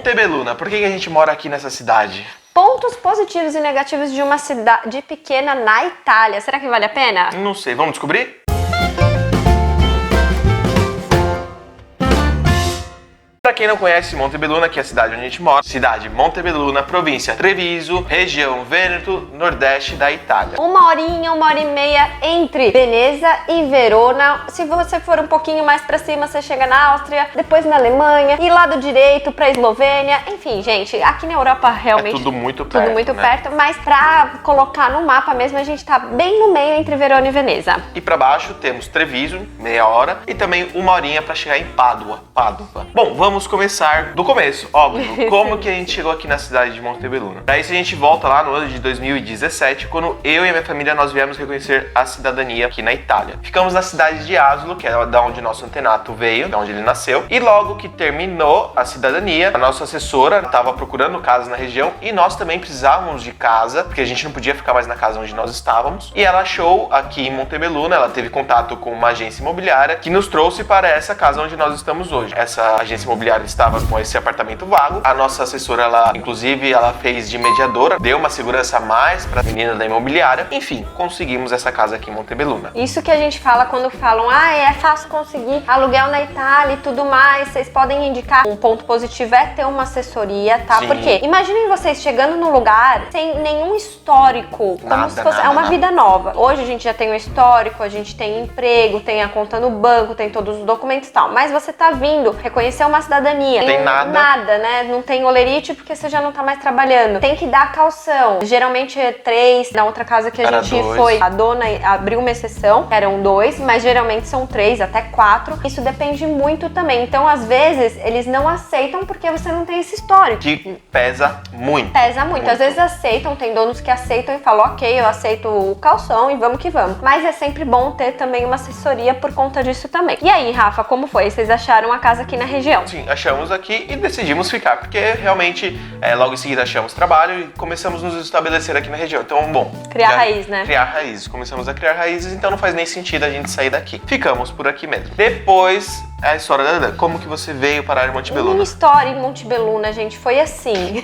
Montebelluna, por que a gente mora aqui nessa cidade? Pontos positivos e negativos de uma cidade pequena na Itália. Será que vale a pena? Não sei, vamos descobrir? Pra quem não conhece Montebelluna, que é a cidade onde a gente mora, cidade Montebelluna, província Treviso, região Vêneto, nordeste da Itália. Uma hora e meia entre Veneza e Verona. Se você for um pouquinho mais pra cima, você chega na Áustria, depois na Alemanha, e lado direito pra Eslovênia. Enfim, gente, aqui na Europa realmente... É tudo muito perto, tudo muito né? perto, mas pra colocar no mapa mesmo, a gente tá bem no meio entre Verona e Veneza. E pra baixo temos Treviso, meia hora, e também uma horinha pra chegar em Pádua. Bom, vamos começar do começo, óbvio. Como que a gente chegou aqui na cidade de Montebelluna? Pra isso a gente volta lá no ano de 2017, quando eu e a minha família nós viemos reconhecer a cidadania aqui na Itália. Ficamos na cidade de Asolo, que é da onde nosso antenato veio, da onde ele nasceu. E logo que terminou a cidadania, a nossa assessora estava procurando casas na região e nós também precisávamos de casa, porque a gente não podia ficar mais na casa onde nós estávamos. E ela achou aqui em Montebelluna, ela teve contato com uma agência imobiliária que nos trouxe para essa casa onde nós estamos hoje. Essa agência imobiliária estava com esse apartamento vago. A nossa assessora, inclusive, ela fez de mediadora, deu uma segurança a mais para a menina da imobiliária. Enfim, conseguimos essa casa aqui em Montebelluna. Isso que a gente fala quando falam, é fácil conseguir aluguel na Itália e tudo mais, vocês podem indicar. Um ponto positivo é ter uma assessoria, tá? Sim. Porque imaginem vocês chegando num lugar sem nenhum histórico, como se fosse uma vida nova. Hoje a gente já tem um histórico, a gente tem emprego, tem a conta no banco, tem todos os documentos e tal, mas você tá vindo reconhecer uma cidadania. Não tem nada, né? Não tem olerite porque você já não tá mais trabalhando. Tem que dar calção. Geralmente é 3. Na outra casa que a gente foi, a dona abriu uma exceção, eram 2, mas geralmente são 3, até 4. Isso depende muito também. Então, às vezes, eles não aceitam porque você não tem esse histórico. Que pesa muito. Pesa muito. Às vezes aceitam, tem donos que aceitam e falam, ok, eu aceito o calção e vamos que vamos. Mas é sempre bom ter também uma assessoria por conta disso também. E aí, Rafa, como foi? Vocês acharam a casa aqui na região? Sim, achamos aqui e decidimos ficar, porque realmente logo em seguida achamos trabalho e começamos a nos estabelecer aqui na região. Então, bom... Criar raiz, né? Criar raízes. Começamos a criar raízes, então não faz nem sentido a gente sair daqui. Ficamos por aqui mesmo. Depois... a história da Dada. Como que você veio parar em Montebelluna? Minha história em Montebelluna, gente, foi assim.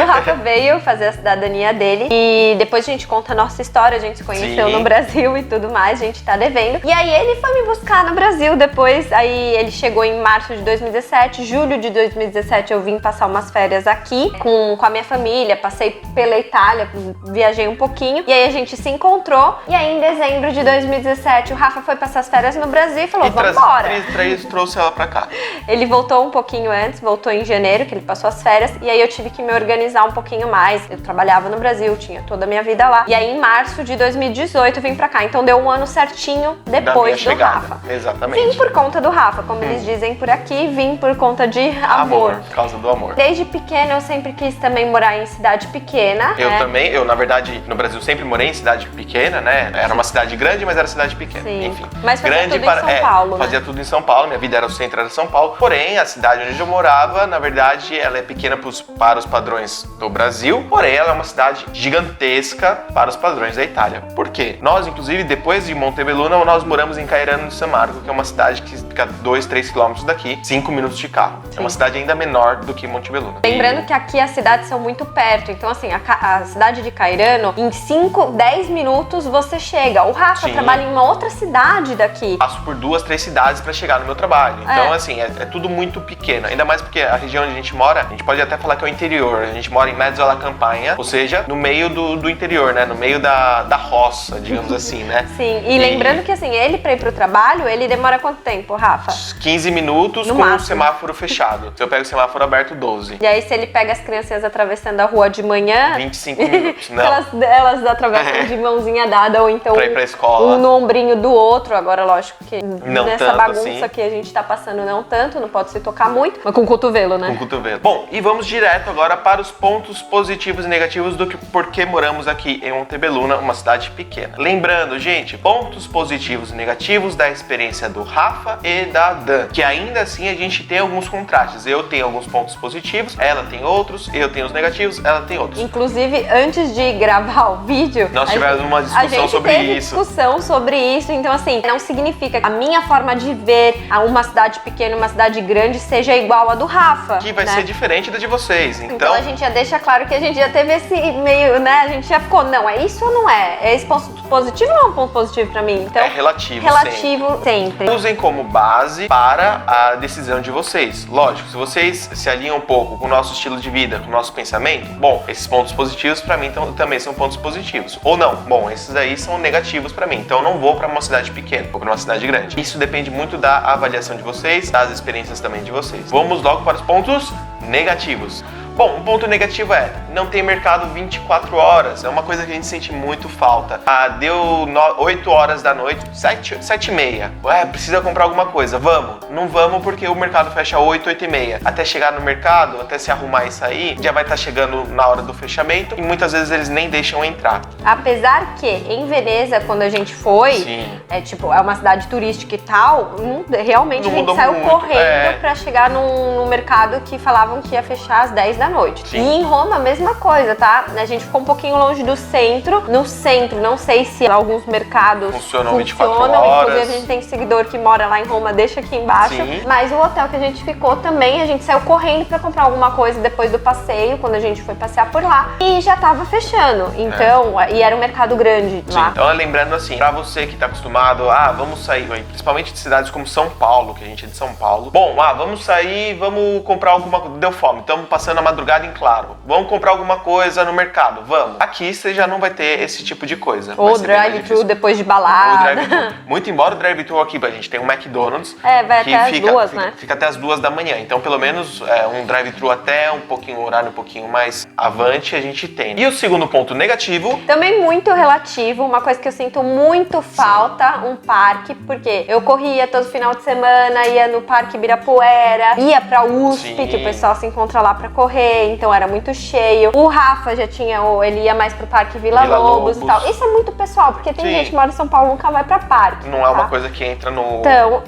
O Rafa veio fazer a cidadania dele e depois a gente conta a nossa história. A gente se conheceu no Brasil e tudo mais, a gente tá devendo. E aí ele foi me buscar no Brasil depois. Aí ele chegou em março de 2017. Julho de 2017 eu vim passar umas férias aqui com a minha família. Passei pela Itália, viajei um pouquinho. E aí a gente se encontrou. E aí em dezembro de 2017 o Rafa foi passar as férias no Brasil e falou, vamos embora. Trouxe ela pra cá. Ele voltou um pouquinho antes, voltou em janeiro, que ele passou as férias, e aí eu tive que me organizar um pouquinho mais. Eu trabalhava no Brasil, tinha toda a minha vida lá. E aí em março de 2018 eu vim pra cá, então deu um ano certinho depois do Rafa. Exatamente. Vim por conta do Rafa, como eles dizem por aqui, vim por conta de amor. Por causa do amor. Desde pequena eu sempre quis também morar em cidade pequena. Eu também, na verdade, no Brasil sempre morei em cidade pequena, né? Era uma cidade grande, mas era cidade pequena. Sim. Enfim. Mas fazia tudo em São Paulo, fazia tudo em São Paulo, minha vida era o centro, era São Paulo. Porém, a cidade onde eu morava, na verdade, ela é pequena para os padrões do Brasil, porém ela é uma cidade gigantesca para os padrões da Itália. Por quê? Nós, inclusive, depois de Montebelluna, nós moramos em Cairano de San Marco, que é uma cidade que fica 2-3 quilômetros daqui, 5 minutos de carro. Sim. É uma cidade ainda menor do que Montebelluna. Lembrando que aqui as cidades são muito perto, então assim, a cidade de Cairano, em 5-10 minutos você chega. O Rafa trabalha em uma outra cidade daqui. Passo por 2-3 cidades para chegar no meu trabalho. Então, assim, é tudo muito pequeno. Ainda mais porque a região onde a gente mora, a gente pode até falar que é o interior. A gente mora em mezzo alla campagna, ou seja, no meio do interior, né? No meio da roça, digamos assim, né? Sim, e lembrando que assim, ele pra ir pro trabalho, ele demora quanto tempo, Rafa? 15 minutos com o semáforo fechado. Se eu pego o semáforo aberto, 12. E aí, se ele pega as crianças atravessando a rua de manhã... 25 minutos, não. Elas atravessam de mãozinha dada, ou então pra ir pra escola. Um no ombrinho do outro. Agora, lógico que não nessa bagunça assim que a gente tá passando não tanto, não pode se tocar muito, mas com o cotovelo, né? Com o cotovelo. Bom, e vamos direto agora para os pontos positivos e negativos do porquê moramos aqui em Montebelluna, uma cidade pequena. Lembrando, gente, pontos positivos e negativos da experiência do Rafa e e da Dan, que ainda assim a gente tem alguns contrastes. Eu tenho alguns pontos positivos, ela tem outros, eu tenho os negativos, ela tem outros. Inclusive, antes de gravar o vídeo, Nós tivemos uma discussão sobre isso. Discussão sobre isso. Então, assim, não significa que a minha forma de ver uma cidade pequena e uma cidade grande seja igual a do Rafa. Que vai né? ser diferente da de vocês. Então a gente já deixa claro que a gente já teve esse meio, né? A gente já ficou, não, é isso ou não é? É esse ponto positivo ou não é um ponto positivo pra mim? Então, é relativo sempre. Usem como base para a decisão de vocês. Lógico, se vocês se alinham um pouco com o nosso estilo de vida, com o nosso pensamento, bom, esses pontos positivos pra mim também são pontos positivos. Ou não, bom, esses aí são negativos pra mim. Então eu não vou pra uma cidade pequena, vou pra uma cidade grande. Isso depende muito da avaliação de vocês, das experiências também de vocês. Vamos logo para os pontos negativos. Bom, um ponto negativo é, não tem mercado 24 horas, é uma coisa que a gente sente muito falta. Deu 8 horas da noite, 7h30, precisa comprar alguma coisa, vamos. Não vamos porque o mercado fecha 8, 8h30. Até chegar no mercado, até se arrumar e sair, já vai estar chegando na hora do fechamento e muitas vezes eles nem deixam entrar. Apesar que em Veneza, quando a gente foi, é uma cidade turística e tal, realmente não a gente saiu correndo pra chegar num mercado que falavam que ia fechar às 10 da noite. Sim. E em Roma, a mesma coisa, tá? A gente ficou um pouquinho longe do centro. No centro, não sei se alguns mercados funcionam 24 horas. Inclusive, a gente tem seguidor que mora lá em Roma, deixa aqui embaixo. Sim. Mas o hotel que a gente ficou também, a gente saiu correndo pra comprar alguma coisa depois do passeio, quando a gente foi passear por lá. E já tava fechando. Então, e era um mercado grande lá. Então, lembrando assim, pra você que tá acostumado, vamos sair, principalmente de cidades como São Paulo, que a gente é de São Paulo. Bom, vamos sair, vamos comprar alguma coisa. Deu fome, estamos passando a madrugada em Claro. Vamos comprar alguma coisa no mercado, vamos. Aqui você já não vai ter esse tipo de coisa. Ou drive-thru depois de balada. Muito embora o drive-thru aqui, a gente tem um McDonald's. Vai até as 2, né? Fica até as 2 da manhã. Então, pelo menos, um drive-thru até um horário um pouquinho mais avante a gente tem. E o segundo ponto negativo... Também muito relativo, uma coisa que eu sinto muito falta, um parque, porque eu corria todo final de semana, ia no Parque Ibirapuera, ia pra USP, que o pessoal se encontra lá pra correr, então era muito cheio. O Rafa já tinha, ele ia mais pro Parque Vila Lobos e tal. Isso é muito pessoal, porque tem gente que mora em São Paulo e nunca vai pra parque. Não é uma coisa que entra no... Então,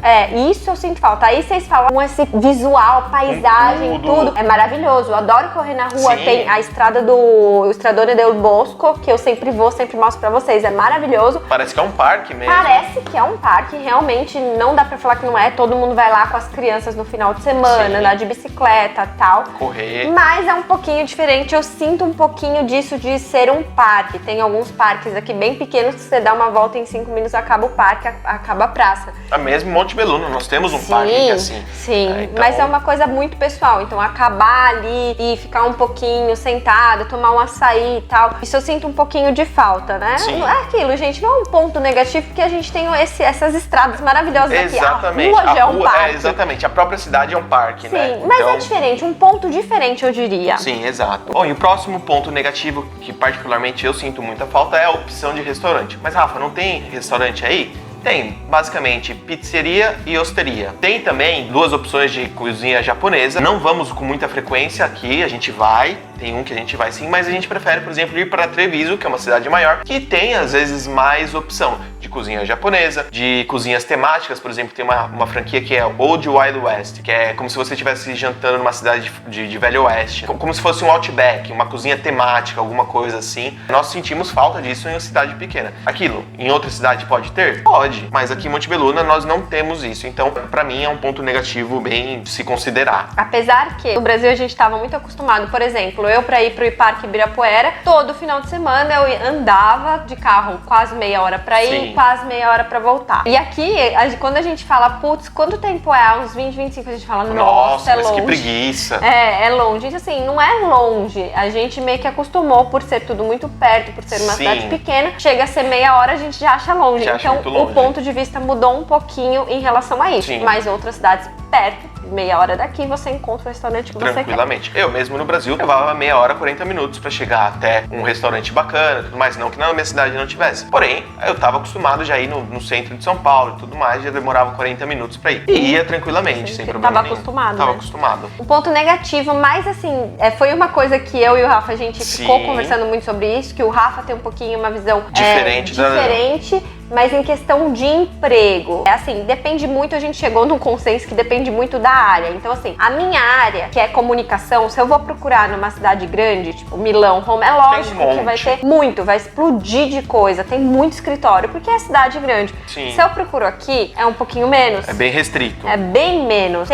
isso eu sinto falta. Aí vocês falam com esse visual, paisagem, tudo. É maravilhoso. Eu adoro correr na rua. Sim. Tem a estrada do Stradone del Bosco, que eu sempre vou, sempre mostro pra vocês. É maravilhoso. Parece que é um parque mesmo. Parece que é um parque, realmente não dá pra falar que não é. Todo mundo vai lá com as crianças no final de semana, andar de bicicleta e tal. Correr. Mas é um pouquinho diferente, eu sinto um pouquinho disso de ser um parque. Tem alguns parques aqui bem pequenos que você dá uma volta em 5 minutos, acaba o parque, acaba a praça. Mesmo Monte Belluno, nós temos um parque aqui assim. Sim, então... mas é uma coisa muito pessoal. Então acabar ali e ficar um pouquinho sentado, tomar um açaí e tal, isso eu sinto um pouquinho de falta, né? Sim. Não é aquilo, gente, não é um ponto negativo, porque a gente tem essas estradas maravilhosas exatamente. aqui. A rua já é um parque. Exatamente, a própria cidade é um parque, né? Sim, mas é diferente, um ponto diferente, eu diria. Sim, exato. Bom, e o próximo ponto negativo, que particularmente eu sinto muita falta, é a opção de restaurante. Mas, Rafa, não tem restaurante aí? Tem, basicamente, pizzeria e osteria. Tem também 2 opções de cozinha japonesa. Não vamos com muita frequência aqui, a gente vai. Tem um que a gente vai sim, mas a gente prefere, por exemplo, ir para Treviso, que é uma cidade maior, que tem, às vezes, mais opção de cozinha japonesa, de cozinhas temáticas. Por exemplo, tem uma franquia que é Old Wild West, que é como se você estivesse jantando numa cidade de Velho Oeste. Como se fosse um Outback, uma cozinha temática, alguma coisa assim. Nós sentimos falta disso em uma cidade pequena. Aquilo, em outra cidade pode ter? Pode, mas aqui em Monte Belluno nós não temos isso. Então, pra mim, é um ponto negativo bem de se considerar. Apesar que no Brasil a gente estava muito acostumado, por exemplo, eu pra ir pro Parque Ibirapuera, todo final de semana eu andava de carro quase meia hora pra ir, quase meia hora pra voltar. E aqui, quando a gente fala, putz, quanto tempo é? Uns 20, 25, a gente fala, nossa, é longe. Mas que preguiça. É longe. Gente, assim, não é longe. A gente meio que acostumou por ser tudo muito perto, por ser uma cidade pequena. Chega a ser meia hora, a gente já acha longe. Então, o ponto de vista mudou um pouquinho em relação a isso. Mas outras cidades perto, meia hora daqui, você encontra o restaurante que você quer. Tranquilamente. Eu mesmo no Brasil levava meia hora, 40 minutos pra chegar até um restaurante bacana, tudo mais, não que na minha cidade não tivesse. Porém, eu tava acostumado já a ir no centro de São Paulo e tudo mais, já demorava 40 minutos pra ir. E ia tranquilamente, sem problema nenhum. Tava acostumado. Um ponto negativo, mas assim, foi uma coisa que eu e o Rafa, a gente ficou conversando muito sobre isso, que o Rafa tem um pouquinho uma visão diferente Mas em questão de emprego, é assim, depende muito, a gente chegou num consenso que depende muito da área. Então assim, a minha área, que é comunicação, se eu vou procurar numa cidade grande, tipo Milão, Roma, é lógico que vai ter muito, vai explodir de coisa, tem muito escritório, porque é cidade grande. Sim. Se eu procuro aqui, é um pouquinho menos. É bem restrito. É bem menos.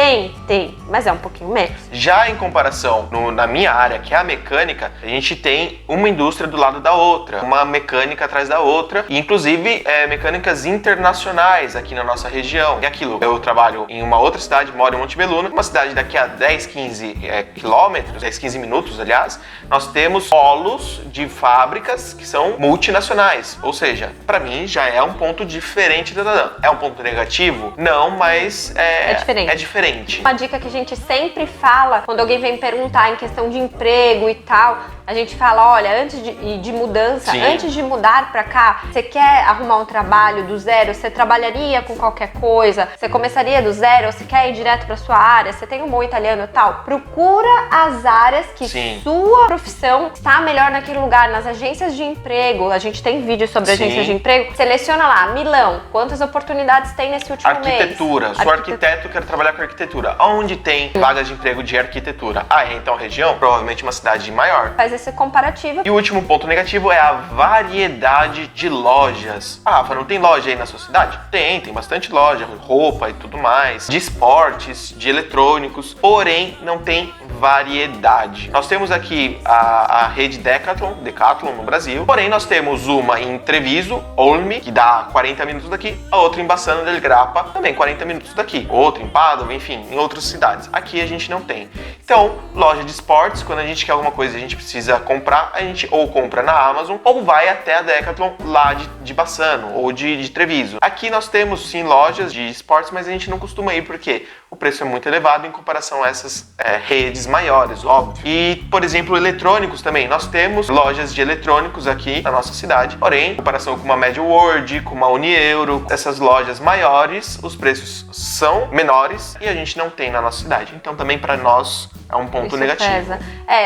Tem, mas é um pouquinho menos. Já em comparação na minha área, que é a mecânica, a gente tem uma indústria do lado da outra, uma mecânica atrás da outra, e inclusive mecânicas internacionais aqui na nossa região. E aquilo, eu trabalho em uma outra cidade, moro em Monte Belluno, uma cidade daqui a 10, 15 quilômetros, 10, 15 minutos, aliás, nós temos polos de fábricas que são multinacionais. Ou seja, para mim já é um ponto diferente. É um ponto negativo? Não, mas é diferente. Uma dica que a gente sempre fala quando alguém vem perguntar em questão de emprego e tal, a gente fala, olha, antes de mudança, Sim. antes de mudar pra cá, você quer arrumar um trabalho do zero? Você trabalharia com qualquer coisa? Você começaria do zero? Você quer ir direto pra sua área? Você tem um bom italiano e tal? Procura as áreas que Sim. sua profissão está melhor naquele lugar. Nas agências de emprego, a gente tem vídeo sobre Sim. agências de emprego. Seleciona lá, Milão, quantas oportunidades tem nesse último mês? Arquitetura, sou arquiteto, quero trabalhar com arquitetura. Onde tem vagas de emprego de arquitetura? Então região? Provavelmente uma cidade maior. Faz esse comparativo. E o último ponto negativo é a variedade de lojas. Rafa, não tem loja aí na sua cidade? Tem bastante loja, roupa e tudo mais, de esportes, de eletrônicos, porém não tem variedade. Nós temos aqui a rede Decathlon no Brasil, porém nós temos uma em Treviso, Olmi, que dá 40 minutos daqui, a outra em Bassano del Grappa, também 40 minutos daqui, outra em Padova, enfim, em outras cidades. Aqui a gente não tem. Então, loja de esportes, quando a gente quer alguma coisa e a gente precisa comprar, a gente ou compra na Amazon ou vai até a Decathlon lá de Bassano ou de Treviso. Aqui nós temos sim lojas de esportes, mas a gente não costuma ir porque o preço é muito elevado em comparação a essas redes maiores, óbvio. E, por exemplo, eletrônicos também. Nós temos lojas de eletrônicos aqui na nossa cidade, porém, em comparação com uma MediaWorld, com uma Unieuro, essas lojas maiores, os preços são menores e a gente não tem na nossa cidade. Então também para nós é um ponto negativo. Pesa.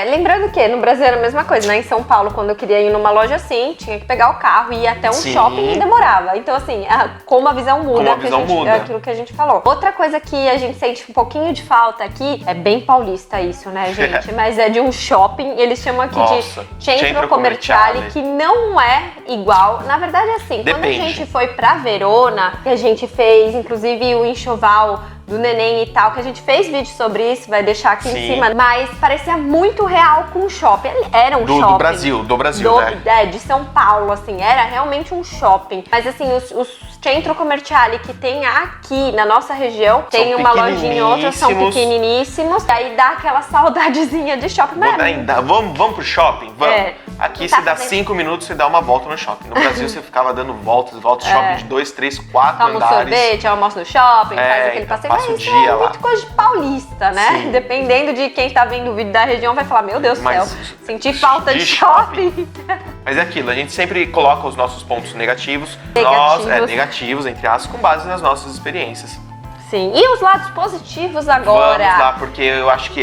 Lembrando que no Brasil era a mesma coisa, né? Em São Paulo, quando eu queria ir numa loja assim, tinha que pegar o carro e ir até um Sim. shopping e demorava. Então, assim, como a visão muda, muda. aquilo que a gente falou. Outra coisa que a gente sente um pouquinho de falta aqui, é bem paulista isso, né, gente? Mas é de um shopping, eles chamam aqui de centro commerciale, que não é igual. Na verdade, assim, quando a gente foi pra Verona, que a gente fez, inclusive, o enxoval do neném e tal, que a gente fez vídeo sobre isso, vai deixar aqui em cima, mas parecia muito real com o shopping. Era um shopping. Do Brasil, né? De São Paulo, assim, era realmente um shopping. Mas assim, os centro commerciale que tem aqui na nossa região, tem uma lojinha e outra, são pequeniníssimos, daí dá aquela saudadezinha de shopping. Vamos pro shopping? Vamos. Aqui você dá 5 minutos, você dá uma volta no shopping. No Brasil você ficava dando voltas, shopping de 2, 3, 4 andares. Toma um sorvete, almoço no shopping, faz aquele passeio. Passa o isso dia é lá. muito coisa de paulista, né? Sim. Dependendo de quem tá vendo o vídeo da região, vai falar, meu Deus do céu, senti falta de shopping. Mas é aquilo, a gente sempre coloca os nossos pontos negativos, negativos, entre aspas, com base nas nossas experiências. Sim, e os lados positivos agora? Vamos lá, porque eu acho que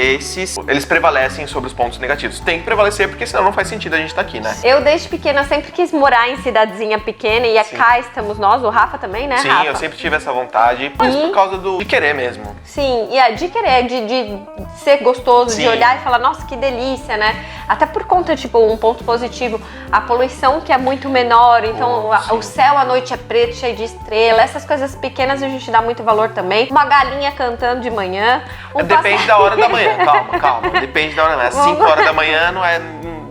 eles prevalecem sobre os pontos negativos. Tem que prevalecer, porque senão não faz sentido a gente estar aqui, né? Eu, desde pequena, sempre quis morar em cidadezinha pequena e cá estamos nós, o Rafa também, né, Sim, Rafa? eu sempre tive essa vontade, mas por causa de querer mesmo. Sim, e de querer, de ser gostoso, de olhar e falar, nossa, que delícia, né? Até por conta, tipo, um ponto positivo, a poluição que é muito menor, então o céu à noite é preto, cheio de estrela, essas coisas pequenas a gente dá muito valor também. Uma galinha cantando de manhã. Depende da hora da manhã, calma. Depende da hora da manhã. 5 horas da manhã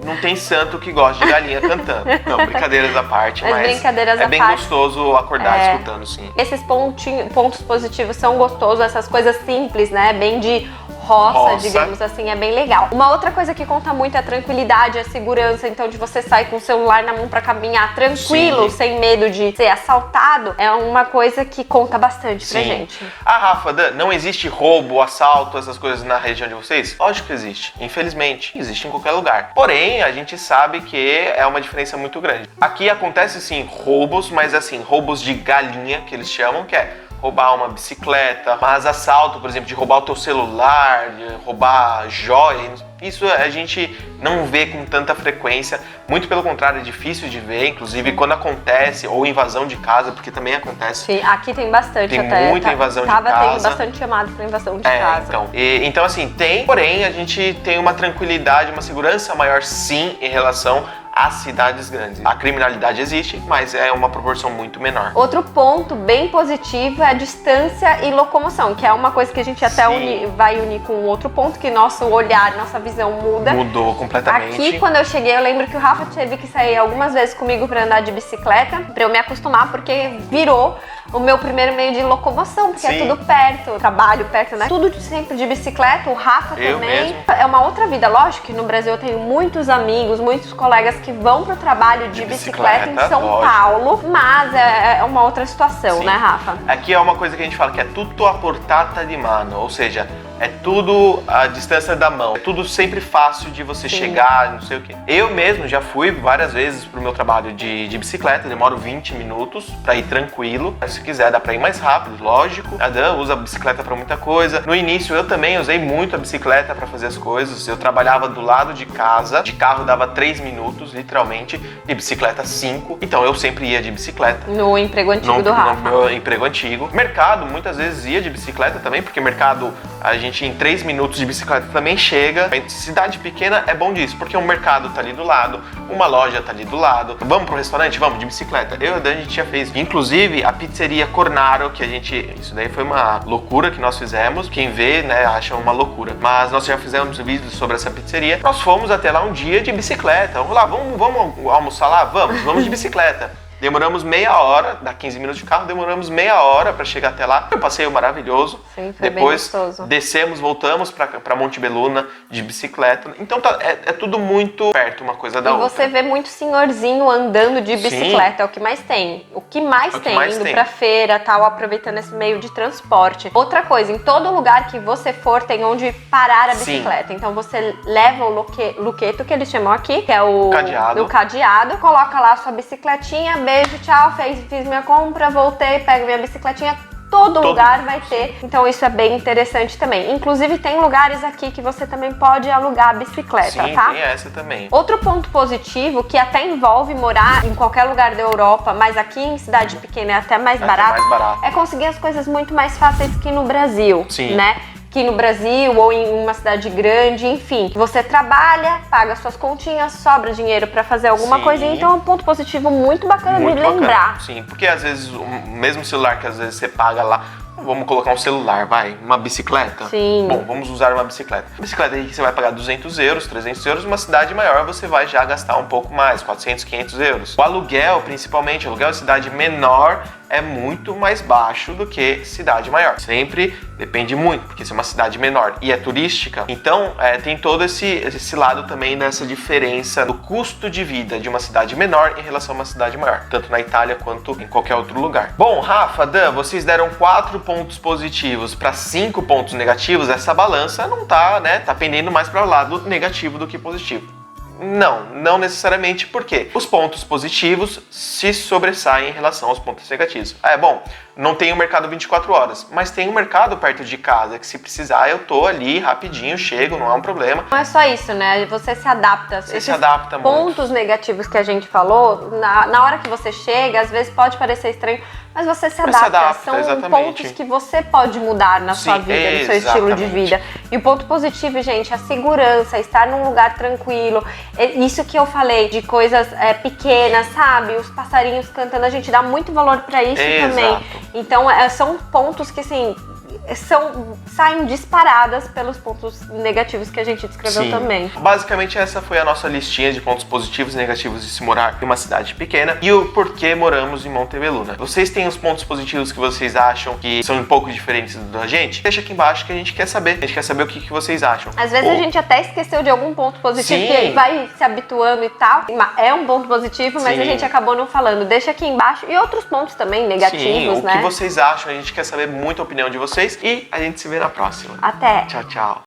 não tem santo que gosta de galinha cantando. Não, brincadeiras à parte, mas é bem gostoso acordar escutando, sim. Esses pontos positivos são gostosos, essas coisas simples, né? Bem de roça, digamos assim, é bem legal. Uma outra coisa que conta muito é a tranquilidade, a segurança, então de você sair com o celular na mão pra caminhar tranquilo, sem medo de ser assaltado, é uma coisa que conta bastante pra gente. Rafa, não existe roubo, assalto, essas coisas na região de vocês? Lógico que existe, infelizmente, existe em qualquer lugar. Porém, a gente sabe que é uma diferença muito grande. Aqui acontece sim roubos, mas assim, roubos de galinha, que eles chamam, que é roubar uma bicicleta, mas assalto, por exemplo, de roubar o teu celular, de roubar joias, isso a gente não vê com tanta frequência, muito pelo contrário, é difícil de ver, inclusive quando acontece, ou invasão de casa, porque também acontece. Sim, aqui tem bastante tem até. Muita invasão de Tava casa. tendo bastante chamado pra invasão de casa. Então assim, porém a gente tem uma tranquilidade, uma segurança maior sim em relação às cidades grandes. A criminalidade existe, mas é uma proporção muito menor. Outro ponto bem positivo é a distância e locomoção, que é uma coisa que a gente até vai unir com outro ponto, que nosso olhar, nossa visão muda. Mudou completamente. Aqui, quando eu cheguei, eu lembro que o Rafa teve que sair algumas vezes comigo pra andar de bicicleta, pra eu me acostumar, porque virou o meu primeiro meio de locomoção, porque é tudo perto, trabalho perto, né? Tudo sempre de bicicleta, o Rafa eu também. Mesmo. É uma outra vida, lógico que no Brasil eu tenho muitos amigos, muitos colegas que vão pro trabalho de bicicleta em São Paulo, mas é uma outra situação, né, Rafa? Aqui é uma coisa que a gente fala que é tutto a portata di mano, ou seja, é tudo a distância da mão, é tudo sempre fácil de você chegar, não sei o que. Eu mesmo já fui várias vezes pro meu trabalho de bicicleta, demoro 20 minutos pra ir tranquilo. Se quiser dá pra ir mais rápido, lógico. A Dan usa a bicicleta pra muita coisa. No início eu também usei muito a bicicleta pra fazer as coisas. Eu trabalhava do lado de casa, de carro dava 3 minutos, literalmente, de bicicleta 5. Então eu sempre ia de bicicleta. No emprego antigo do Rafa. No meu emprego antigo. Mercado, muitas vezes ia de bicicleta também, porque mercado a gente em 3 minutos de bicicleta também chega. Em cidade pequena é bom disso, porque um mercado tá ali do lado, uma loja tá ali do lado. Vamos pro restaurante? Vamos, de bicicleta. Eu e a Dani, a gente já fez. Inclusive, a pizzeria Cornaro, que a gente... Isso daí foi uma loucura que nós fizemos. Quem vê, né, acha uma loucura. Mas nós já fizemos vídeos sobre essa pizzeria. Nós fomos até lá um dia de bicicleta. Vamos lá, vamos almoçar lá? Vamos de bicicleta. Demoramos meia hora, dá 15 minutos de carro, demoramos meia hora para chegar até lá. Foi um passeio maravilhoso. Sim, foi depois bem gostoso. Descemos, voltamos para Montebelluna de bicicleta. Então é tudo muito perto uma coisa da outra. E você vê muito senhorzinho andando de bicicleta, é o que mais tem. O que mais tem, indo pra feira, tal, aproveitando esse meio de transporte. Outra coisa, em todo lugar que você for, tem onde parar a bicicleta. Então você leva o luqueto, que eles chamam aqui, que é o cadeado, coloca lá a sua bicicletinha, beijo, tchau, fiz minha compra, voltei, pego minha bicicletinha. Todo lugar vai ter, então isso é bem interessante também. Inclusive tem lugares aqui que você também pode alugar a bicicleta, tá? Tem essa também. Outro ponto positivo, que até envolve morar em qualquer lugar da Europa, mas aqui em cidade pequena é até mais barato, é conseguir as coisas muito mais fáceis que no Brasil, né? Aqui no Brasil ou em uma cidade grande, enfim. Você trabalha, paga suas continhas, sobra dinheiro pra fazer alguma coisa, então é um ponto positivo muito bacana de lembrar. Sim, porque às vezes o mesmo celular que às vezes você paga lá, vamos colocar um celular, uma bicicleta? Sim. Bom, vamos usar uma bicicleta. Bicicleta aí que você vai pagar 200 euros, 300 euros, uma cidade maior você vai já gastar um pouco mais, 400, 500 euros. O aluguel, principalmente, aluguel em cidade menor é muito mais baixo do que cidade maior. Sempre depende muito, porque se é uma cidade menor e é turística, então tem todo esse lado também dessa diferença do custo de vida de uma cidade menor em relação a uma cidade maior, tanto na Itália quanto em qualquer outro lugar. Bom, Rafa, Dan, vocês deram 4 pontos positivos para 5 pontos negativos. Essa balança não tá, né? Tá pendendo mais para o lado negativo do que positivo. Não necessariamente, porque os pontos positivos se sobressaem em relação aos pontos negativos. Bom, não tem um mercado 24 horas, mas tem um mercado perto de casa que se precisar eu tô ali rapidinho, chego, não é um problema. Não é só isso, né? Você se adapta. Você se adapta muito. Pontos negativos que a gente falou, na hora que você chega, às vezes pode parecer estranho, mas você se adapta. São pontos que você pode mudar na sua vida, no seu estilo de vida. E o ponto positivo, gente, a segurança, estar num lugar tranquilo. Isso que eu falei de coisas pequenas, sabe? Os passarinhos cantando, a gente dá muito valor pra isso também. Então, são pontos que, assim, saem disparadas pelos pontos negativos que a gente descreveu também. Basicamente, essa foi a nossa listinha de pontos positivos e negativos de se morar em uma cidade pequena e o porquê moramos em Montebelluna. Vocês têm os pontos positivos que vocês acham que são um pouco diferentes da gente? Deixa aqui embaixo que a gente quer saber. A gente quer saber o que vocês acham. Às vezes a gente até esqueceu de algum ponto positivo, que vai se habituando e tal. É um ponto positivo, mas a gente acabou não falando. Deixa aqui embaixo. E outros pontos também negativos, né? O que vocês acham? A gente quer saber muito a opinião de vocês. E a gente se vê na próxima. Até! Tchau, tchau!